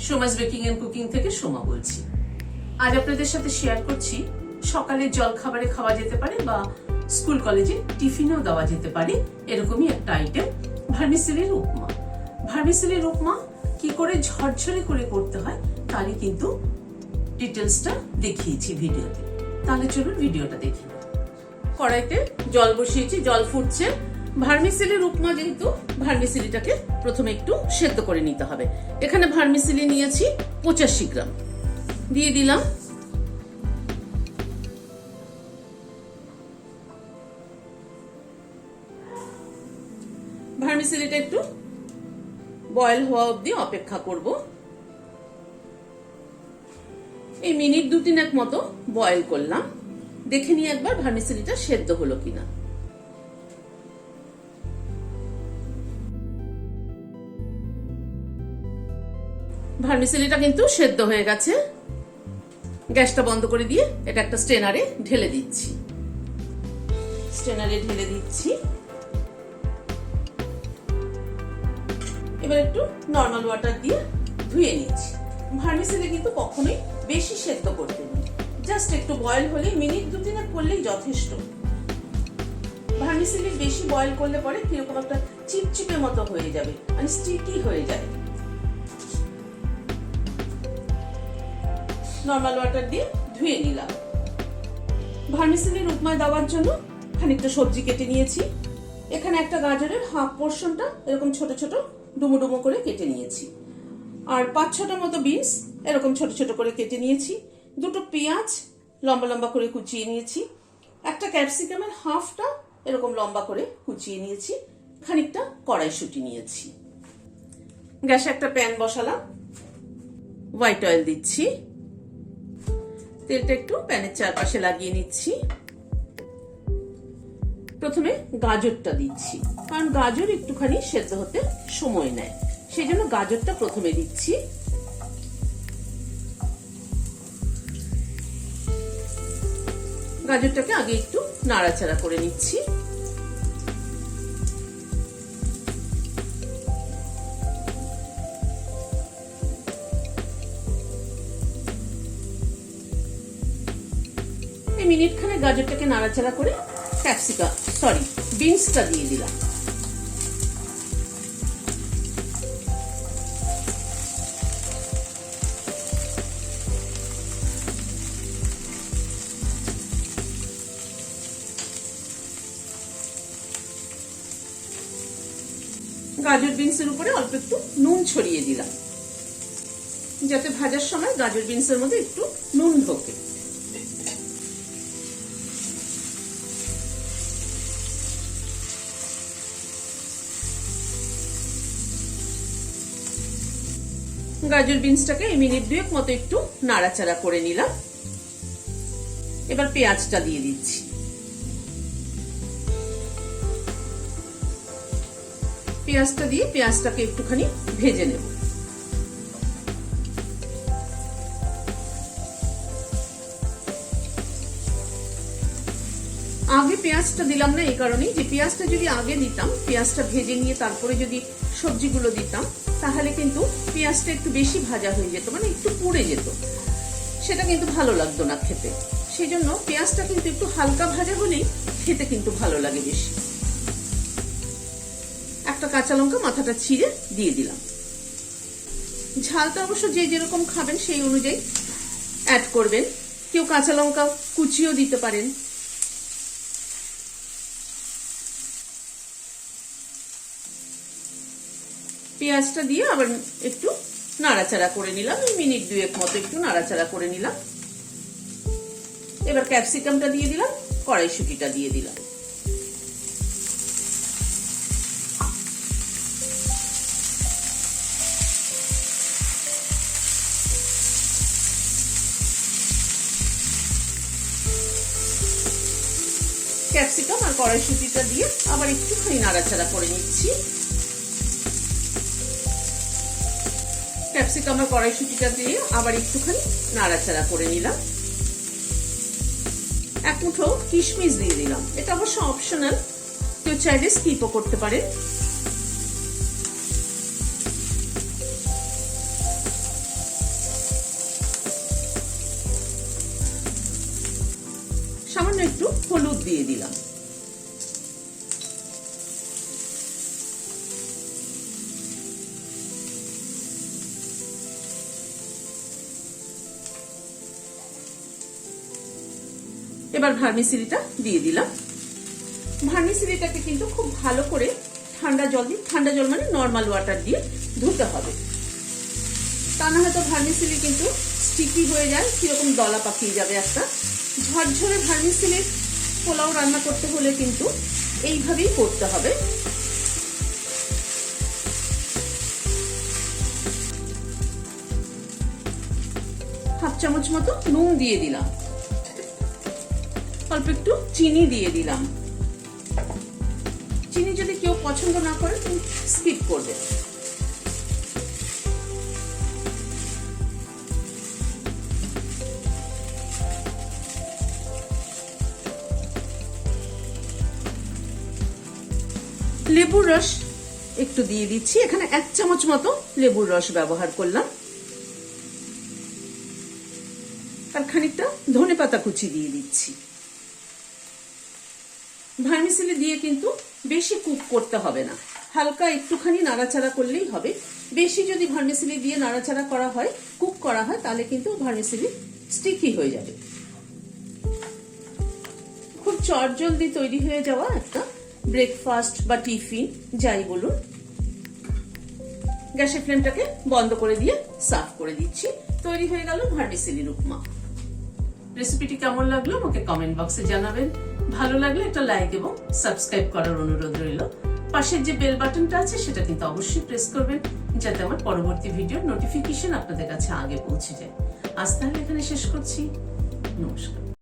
Soma's baking and cooking থেকে সোমা বলছি। আজ আপনাদের সাথে শেয়ার করছি সকালের জল খাবারে খাওয়া যেতে পারে বা স্কুল কলেজে টিফিনেও দেওয়া যেতে পারে এরকমই একটা আইটেম, ভার্মিসেলির উপমা। ভার্মিসেলির উপমা কি করে ঝরঝরে করে করতে হয় তারই কিন্তু ডিটেলসটা দেখিয়েছি ভিডিওতে। তাহলে চলুন ভিডিওটা দেখি। কড়াইতে জল বসিয়েছি, জল ফুটছে। ভার্মিসেলির উপমা যেহেতু ভার্মিসেলিটাকে প্রথমে একটু সেদ্ধ করে নিতে হবে। এখানে ভার্মিসেলি নিয়েছি 85 গ্রাম, দিয়ে দিলাম। ভার্মিসেলিটা একটু বয়েল হওয়া অবধি অপেক্ষা করব। এই মিনিট 2-3 মতো বয়েল করলাম। দেখে নিয়ে একবার ভার্মিসেলিটা সেদ্ধ হলো কিনা। ভার্মিসেলিটা কিন্তু সেদ্ধ হয়ে গেছে। গ্যাসটা বন্ধ করে দিয়ে এটা একটা স্ট্রেনারে ঢেলে দিচ্ছি। এবার একটু নরমাল ওয়াটার দিয়ে ধুয়ে নিচ্ছি। ভার্মিসেলি কিন্তু কখনোই বেশি সেদ্ধ করতে নেই, জাস্ট একটু বয়েল হলে মিনিট 2-3 করলেই যথেষ্ট। ভার্মিসেলি বেশি বয়েল করলে পরে কিরকম একটা চিপচিপে মতো হয়ে যাবে, মানে স্টিকি হয়ে যায়। নরমাল ওয়াটার দিয়ে ধুয়ে নিলাম। ভার্মিসেলির উপমায় দেওয়ার জন্য খানিকটা সবজি কেটে নিয়েছি। এখানে একটা গাজরের হাফ পোর্শনটা এরকম ছোট ছোট ডুমো ডুমো করে কেটে নিয়েছি, আর 5-6টা মতো বিনস এরকম ছোট ছোট করে কেটে নিয়েছি। 2টো পেঁয়াজ লম্বা লম্বা করে কুচিয়ে নিয়েছি। একটা ক্যাপসিকামের হাফটা এরকম লম্বা করে কুচিয়ে নিয়েছি। খানিকটা কড়াইশুঁটি নিয়েছি। গ্যাসে একটা প্যান বসালাম, হোয়াইট অয়েল দিচ্ছি। তেলটা একটু প্যানের চারপাশে লাগিয়ে নিচ্ছি। প্রথমে গাজরটা দিচ্ছি, কারণ গাজর একটুখানি সেদ্ধ হতে সময় নেয়, সেই জন্য গাজরটা প্রথমে দিচ্ছি। গাজরটাকে আগে একটু নাড়াচাড়া করে নিচ্ছি। মিনিট খানে গাজরটাকে নাড়াচাড়া করে বিনসটা দিয়ে দিলাম। গাজর বিনসের উপরে অল্প একটু নুন ছড়িয়ে দিলাম, যাতে ভাজার সময় গাজর বিনসের মধ্যে একটু নুন ঢোকে। গাজর বিনসটাকে মিনিট 2 মতো একটু নাড়াচাড়া করে নিলাম। এবার পেঁয়াজটা দিয়ে দিচ্ছি। পেঁয়াজটা দিয়ে পেঁয়াজটাকে একটুখানি ভেজে নেব। আগে পেঁয়াজটা দিলাম না এই কারণেই যে পেঁয়াজটা যদি আগে দিতাম, পেঁয়াজটা ভেজে নিয়ে তারপরে যদি সবজিগুলো দিতাম, তাহলে কিন্তু পেঁয়াজটা একটু বেশি ভাজা হয়ে যেত, মানে একটু পুড়ে যেত, সেটা কিন্তু ভালো লাগতো না খেতে। সেই জন্য পেঁয়াজটা কিন্তু একটু হালকা ভাজা হলেই খেতে কিন্তু ভালো লাগে বেশি। একটা কাঁচা লঙ্কা মাথাটা ছিঁড়ে দিয়ে দিলাম। ঝালটা অবশ্য যে যেরকম খাবেন সেই অনুযায়ী অ্যাড করবেন, কেউ কাঁচা লঙ্কা কুচিও দিতে পারেন। পেঁয়াজটা দিয়ে আবার একটু নাড়াচাড়া করে নিলাম, মিনিট 2 মতো একটু নাড়াচাড়া করে নিলাম। এবার ক্যাপসিকামটা দিয়ে দিলাম, কড়াইশুঁটিটা দিয়ে দিলাম। ক্যাপসিকাম আর কড়াইশুঁটিটা দিয়ে আবার একটুখানি নাড়াচাড়া করে নিচ্ছি। ক্যাপসিকাম আর কড়াইশুঁটিটা দিয়ে আবার একটুখানি নাড়াচাড়া করে নিলাম। 1 মুঠো কিশমিশ দিয়ে দিলাম, এটা অবশ্য অপশনাল, কেউ চাইলে স্কিপও করতে পারেন। 1 দিয়ে দিলাম। এবার ভার্মিসেলিটা দিয়ে দিলাম। ভার্মিসেলিটাকে কিন্তু খুব ভালো করে ঠান্ডা জল দিয়ে, ঠান্ডা জল মানে নর্মাল ওয়াটার দিয়ে ধুতে হবে, তা না হয়তো ভার্মিসেলি কিন্তু স্টিকি হয়ে যায়, কিরকম দলা পাকিয়ে যাবে একটা। ঝরঝরে ভার্মিসেলির পোলাও রান্না করতে হলে কিন্তু এইভাবেই করতে হবে। হাফ চামচ মতো নুন দিয়ে দিলাম, অল্প একটু চিনি দিয়ে দিলাম। চিনি যদি কেউ পছন্দ না করে তুমি স্কিপ করবে। লেবুর রস একটু দিয়ে দিচ্ছি, এখানে 1 চামচ মতো লেবুর রস ব্যবহার করলাম। আর খানিকটা ধনেপাতা কুচি দিয়ে দিচ্ছি। ভার্মিসেলি দিয়ে কিন্তু বেশি কুক করতে হবে না, হালকা একটুখানি নাড়াচাড়া করলেই হবে। বেশি যদি ভার্মিসেলি দিয়ে নাড়াচাড়া করা হয়, কুক করা হয়, তাহলে কিন্তু ভার্মিসেলি স্টিকি হয়ে যাবে। খুব চটজলদি তৈরি হয়ে যাওয়া একটা ব্রেকফাস্ট বা টিফিন যাই বলুন। গ্যাসের ফ্লেমটাকে বন্ধ করে দিয়ে সার্ভ করে দিচ্ছি। তৈরি হয়ে গেল ভার্মিসেলির উপমা। রেসিপিটি কেমন লাগলো আমাকে কমেন্ট বক্সে জানাবেন। ভালো লাগলে একটা লাইক এবং সাবস্ক্রাইব করার অনুরোধ রইল। পাশের যে বেল বাটনটা আছে সেটা কিন্তু অবশ্যই প্রেস করবেন, যাতে আমার পরবর্তী ভিডিওর নোটিফিকেশন আপনাদের কাছে আগে পৌঁছে যায়। আজ তাহলে এখানে শেষ করছি। নমস্কার।